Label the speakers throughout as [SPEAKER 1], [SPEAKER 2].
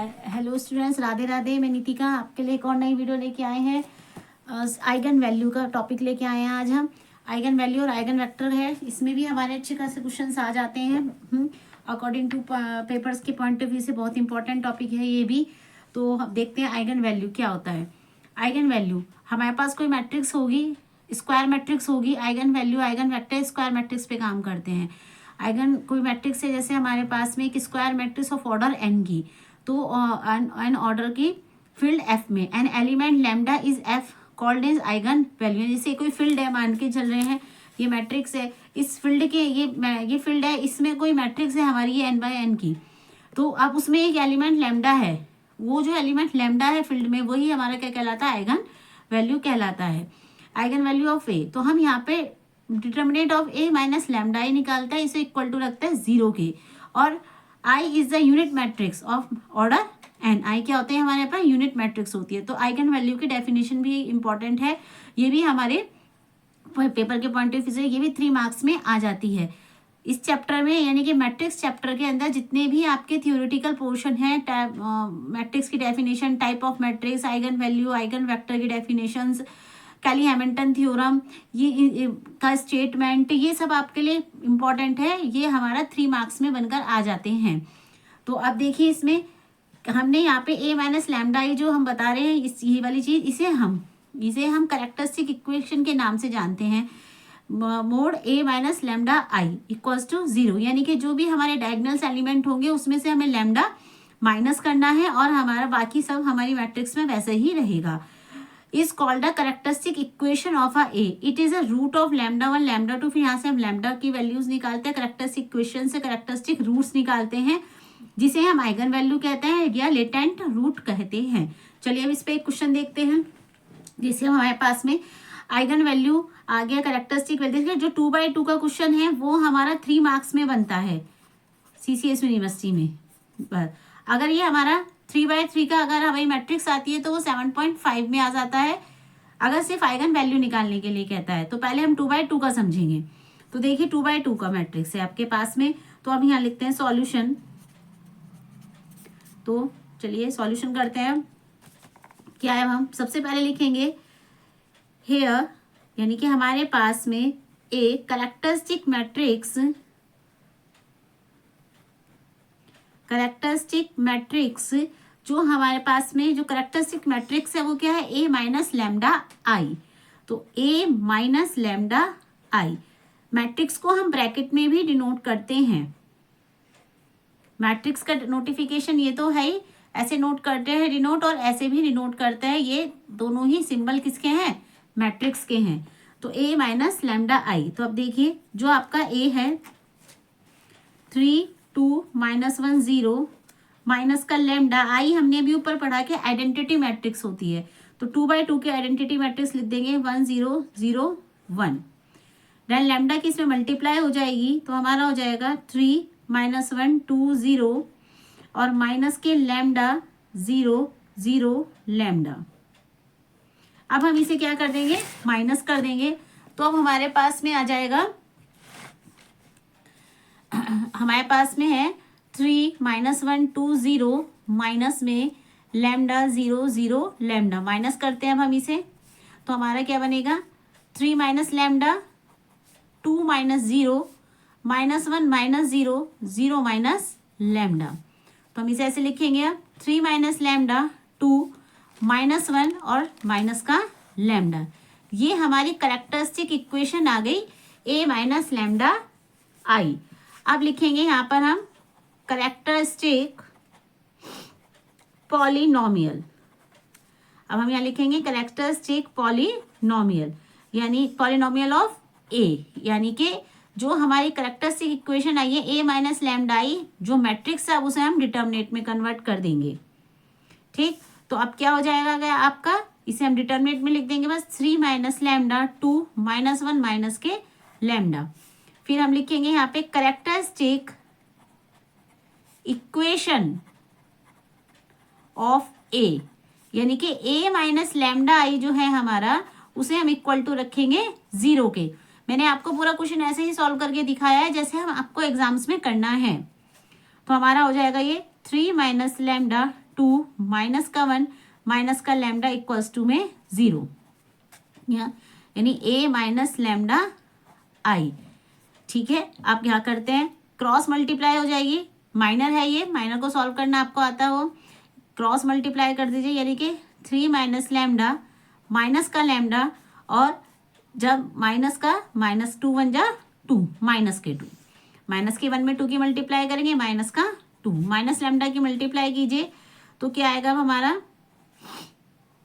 [SPEAKER 1] Hello students, Radhe Radhe. मैं नितिका आपके लिए एक और नई वीडियो लेके आए हैं। आइगन वैल्यू का टॉपिक लेके आए हैं आज हम। आइगन वैल्यू और आइगन वेक्टर है, इसमें भी हमारे अच्छे खासे क्वेश्चंस आ जाते हैं। अकॉर्डिंग टू पेपर्स के पॉइंट ऑफ व्यू से बहुत इंपॉर्टेंट टॉपिक है ये भी। तो हम देखते हैं आइगन वैल्यू क्या होता है। आइगन वैल्यू, हमारे पास कोई मैट्रिक्स होगी, स्क्वायर मैट्रिक्स होगी। Eigen value eigen vector square matrix पे काम करते हैं। आइगन कोई मैट्रिक्स है, जैसे हमारे पास में एक square matrix of order n की, तो एन ऑर्डर की फील्ड एफ में n element lambda is F called is eigenvalue. जैसे कोई फील्ड है, मान के चल रहे हैं ये मैट्रिक्स है, इस फील्ड के ये फील्ड है, इसमें कोई मैट्रिक्स है हमारी ये एन बाय एन की। तो अब उसमें एक एलिमेंट लैम्डा है, वो जो एलिमेंट लैम्डा है फील्ड में, वही हमारा क्या कहलाता है, आइगन वैल्यू कहलाता है। आइगन वैल्यू ऑफ ए, तो हम यहाँ पे determinant of A minus lambda I निकालता है, इसे इक्वल टू रखता है 0 के। और I is the unit matrix of order N. I क्या होते हैं हमारे पास, यूनिट मैट्रिक्स होती है। तो आइगन वैल्यू की डेफिनेशन भी इंपॉर्टेंट है, ये भी हमारे पेपर के पॉइंट ऑफ व्यू से ये भी 3 मार्क्स में आ जाती है इस चैप्टर में। यानी कि मैट्रिक्स चैप्टर के अंदर जितने भी आपके थियोरेटिकल पोर्शन है, मैट्रिक्स की definition, type of matrix, eigen value, eigen vector की डेफिनेशंस, कैली हैमिल्टन थ्योरम, ये का स्टेटमेंट, ये सब आपके लिए इम्पॉर्टेंट है। ये हमारा 3 मार्क्स में बनकर आ जाते हैं। तो अब देखिए, इसमें हमने यहाँ पे ए माइनस लैम्डा आई जो हम बता रहे हैं, ये वाली चीज, इसे हम कैरेक्टरिस्टिक इक्वेशन के नाम से जानते हैं। Mod A minus lambda I equals to 0, यानी कि जो भी हमारे डायगोनल्स एलिमेंट होंगे उसमें से हमें लैम्डा माइनस करना है और हमारा बाकी सब हमारी मैट्रिक्स में वैसे ही रहेगा। Is called a characteristic equation of a A. It is a root of lambda 1 lambda 2। फिर यहाँ से हम लैम्डा की वैल्यूज निकालते हैं, कैरेक्टरिस्टिक इक्वेशन से कैरेक्टरिस्टिक रूट्स निकालते हैं, जिसे हम आइगन वैल्यू कहते हैं या लेटेंट रूट कहते हैं। चलिए अब इस पे एक क्वेश्चन देखते हैं। जैसे हमारे पास में आइगन वैल्यू आ गया, कैरेक्टरिस्टिक वैल्यू। देखिए जो 2/2 का क्वेश्चन है वो हमारा 3 मार्क्स में बनता है CCS यूनिवर्सिटी में। अगर ये हमारा 3/3 का अगर हमारी मैट्रिक्स आती है तो वो 7.5 में आ जाता है, अगर सिर्फ आइगन वैल्यू निकालने के लिए कहता है। तो पहले हम 2/2 का समझेंगे। तो देखिए 2/2 का मैट्रिक्स है आपके पास में, तो अब यहाँ लिखते हैं सॉल्यूशन। तो चलिए सॉल्यूशन करते हैं। क्या है, हम सबसे पहले लिखेंगे हेयर, यानी कि हमारे पास में एक कैरेक्टरिस्टिक मैट्रिक्स जो हमारे पास में जो कैरेक्टरिस्टिक मैट्रिक्स है वो क्या है, ए माइनस लैम्डा आई। तो ए माइनस लैम्डा आई मैट्रिक्स को हम ब्रैकेट में भी डिनोट करते हैं। मैट्रिक्स का नोटिफिकेशन ये तो है ही, ऐसे नोट करते हैं डिनोट, और ऐसे भी डिनोट करते हैं। ये दोनों ही सिंबल किसके हैं, मैट्रिक्स के हैं। तो ए माइनस लैम्डा आई। तो अब देखिए जो आपका ए है 3 2 -1 0 माइनस का लैम्डा आई, हमने अभी ऊपर पढ़ा के आइडेंटिटी मैट्रिक्स होती है। तो 2/2 के आइडेंटिटी मैट्रिक्स लिख देंगे 1 0 0 1। देन लैम्डा की इसमें मल्टीप्लाई हो जाएगी, तो हमारा हो जाएगा 3 -1 2 0 और माइनस के लैम्डा 0 0 लैम्डा। अब हम इसे क्या कर देंगे, माइनस कर देंगे। तो अब हमारे पास में आ जाएगा, हमारे पास में है 3 -1 2 0 माइनस में लैम्डा 0 0 लैम्डा। माइनस करते हैं अब हम इसे, तो हमारा क्या बनेगा, 3 minus lambda 2 minus 0 -1 minus 0 0 minus lambda. तो हम इसे ऐसे लिखेंगे, अब 3 माइनस लैम्डा 2 -1 और माइनस का लैम्डा। ये हमारी कैरेक्टरिस्टिक इक्वेशन आ गई ए माइनस लैम्डा आई। अब लिखेंगे यहाँ पर हम कैरेक्टरिस्टिक पॉलिनोमियल। अब हम यहाँ लिखेंगे कैरेक्टरिस्टिक पॉलिनोमियल, यानी पॉलिनोमियल ऑफ ए, यानी कि जो हमारी कैरेक्टरिस्टिक इक्वेशन आई है ए माइनस लैम्डा आई, जो मैट्रिक्स है उसे हम डिटर्मिनेंट में कन्वर्ट कर देंगे। ठीक, तो अब क्या हो जाएगा आपका, इसे हम डिटर्मिनेंट में लिख देंगे बस 3 माइनस लैम्डा 2 -1 माइनस के लैम्डा। फिर हम लिखेंगे यहाँ पे कैरेक्टरिस्टिक इक्वेशन ऑफ ए, यानी कि ए माइनस लैम्डा आई जो है हमारा, उसे हम इक्वल टू रखेंगे 0 के। मैंने आपको पूरा क्वेश्चन ऐसे ही सॉल्व करके दिखाया है जैसे हम आपको एग्जाम्स में करना है। तो हमारा हो जाएगा ये 3 माइनस लैम्डा 2 माइनस का 1 माइनस का लैम्डा इक्वल्स टू में 0, यानी a माइनस लैम्डा आई। ठीक है, आप क्या करते हैं, क्रॉस मल्टीप्लाई हो जाएगी, माइनर है ये, माइनर को सॉल्व करना आपको आता हो, क्रॉस मल्टीप्लाई कर दीजिए, यानी कि 3 माइनस लैम्डा माइनस का लैम्डा, और जब माइनस का माइनस 2 1 जा 2 माइनस के 2, माइनस के 1 में 2 की मल्टीप्लाई करेंगे, माइनस का 2 माइनस लैम्डा की मल्टीप्लाई कीजिए तो क्या आएगा हमारा,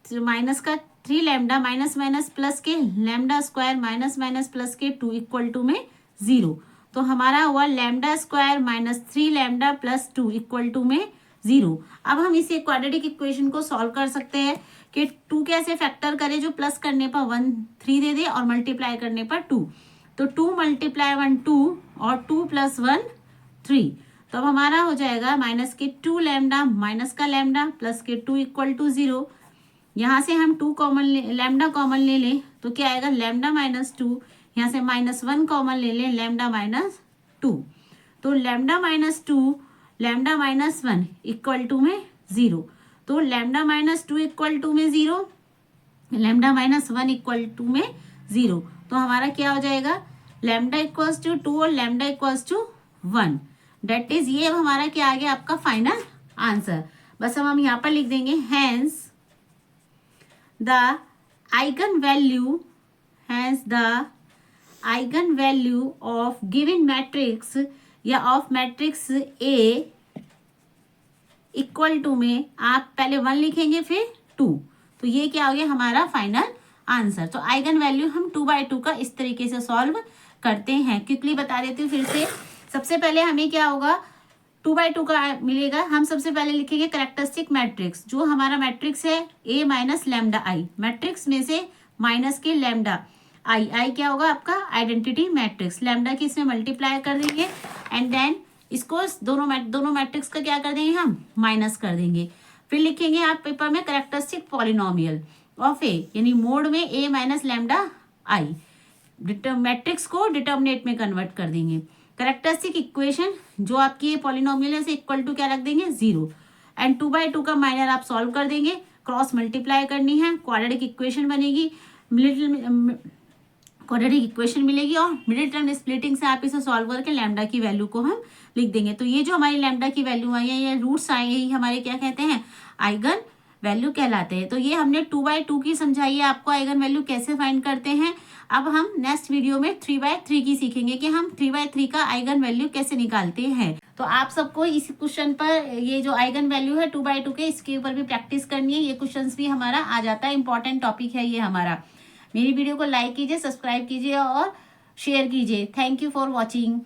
[SPEAKER 1] माइनस का 3 लैम्डा माइनस माइनस प्लस के lambda square minus minus plus के 2 इक्वल टू में 0। तो हमारा हुआ lambda square minus 3 lambda plus 2 equal to में 0। अब हम इसे क्वाड्रेटिक इक्वेशन को सॉल्व कर सकते हैं कि 2 कैसे फैक्टर करें जो प्लस करने पर 1 3 दे दे और मल्टीप्लाई करने पर 2। तो 2 मल्टीप्लाई 1 2 और 2 प्लस 1 3। तो अब हमारा हो जाएगा माइनस के 2 लैम्डा माइनस का लैम्डा प्लस के 2 इक्वल टू 0। यहाँ से हम 2 कॉमन लैम्डा कॉमन ले लें तो क्या आएगा, लैम्डा माइनस 2, यहाँ से माइनस 1 कॉमन ले लें, लैम्डा माइनस 2। तो lambda minus 2 lambda minus 1 equal to में 0। तो लैम्डा माइनस 2 इक्वल टू में 0, लैम्डा माइनस 1 इक्वल टू में 0। तो हमारा क्या हो जाएगा, लैम्डा इक्वल्स टू 2 और lambda equals to 1। That is, ये हमारा क्या आ गया आपका फाइनल आंसर। बस हम यहाँ पर लिख देंगे hence the eigenvalue of given matrix या of matrix A equal to में आप पहले 1 लिखेंगे फिर 2। तो ये क्या हो गया हमारा फाइनल आंसर। तो आइगन वैल्यू हम 2/2 का इस तरीके से सॉल्व करते हैं। क्विकली बता देती हूँ फिर से। सबसे पहले हमें क्या होगा, 2/2 का मिलेगा। हम सबसे पहले लिखेंगे कैरेक्टरिस्टिक मैट्रिक्स। जो हमारा मैट्रिक्स है A minus lambda I, matrix में से माइनस के लैम्डा आई, आई क्या होगा आपका आइडेंटिटी मैट्रिक्स, लैम्डा की इसमें मल्टीप्लाई कर देंगे एंड देन इसको दोनों मैट्रिक्स का क्या कर देंगे हम, माइनस कर देंगे। फिर लिखेंगे आप पेपर में कैरेक्टरिस्टिक पॉलिनोमियल ऑफ ए, यानी मोड में A minus lambda I, matrix को डिटर्मिनेट में कन्वर्ट कर देंगे। कैरेक्टरिस्टिक इक्वेशन जो आपकी ये पॉलिनोमियल है, इक्वल टू क्या रख देंगे 0। एंड 2/2 का माइनर आप सॉल्व कर देंगे, क्रॉस मल्टीप्लाई करनी है, क्वाड्रेटिक इक्वेशन बनेगी, क्वाड्रेटिक इक्वेशन मिलेगी और मिडिल टर्म स्प्लिटिंग से आप इसे सॉल्व करके लैम्डा की वैल्यू को हम लिख देंगे। तो ये जो हमारी लैम्डा की वैल्यू आई है, ये रूट्स आए हैं, हमारे क्या कहते हैं, आइगन वैल्यू कहलाते हैं। तो ये हमने 2/2 की समझाई है आपको आइगन वैल्यू कैसे फाइंड करते हैं। अब हम नेक्स्ट वीडियो में 3/3 की सीखेंगे कि हम 3/3 का आइगन वैल्यू कैसे निकालते हैं। तो आप सबको इस क्वेश्चन पर ये जो आइगन वैल्यू है 2/2 के, इसके ऊपर भी प्रैक्टिस करनी है। ये क्वेश्चंस भी हमारा आ जाता है, इंपॉर्टेंट टॉपिक है ये हमारा। मेरी वीडियो को लाइक कीजिए, सब्सक्राइब कीजिए और शेयर कीजिए। Thank you for watching.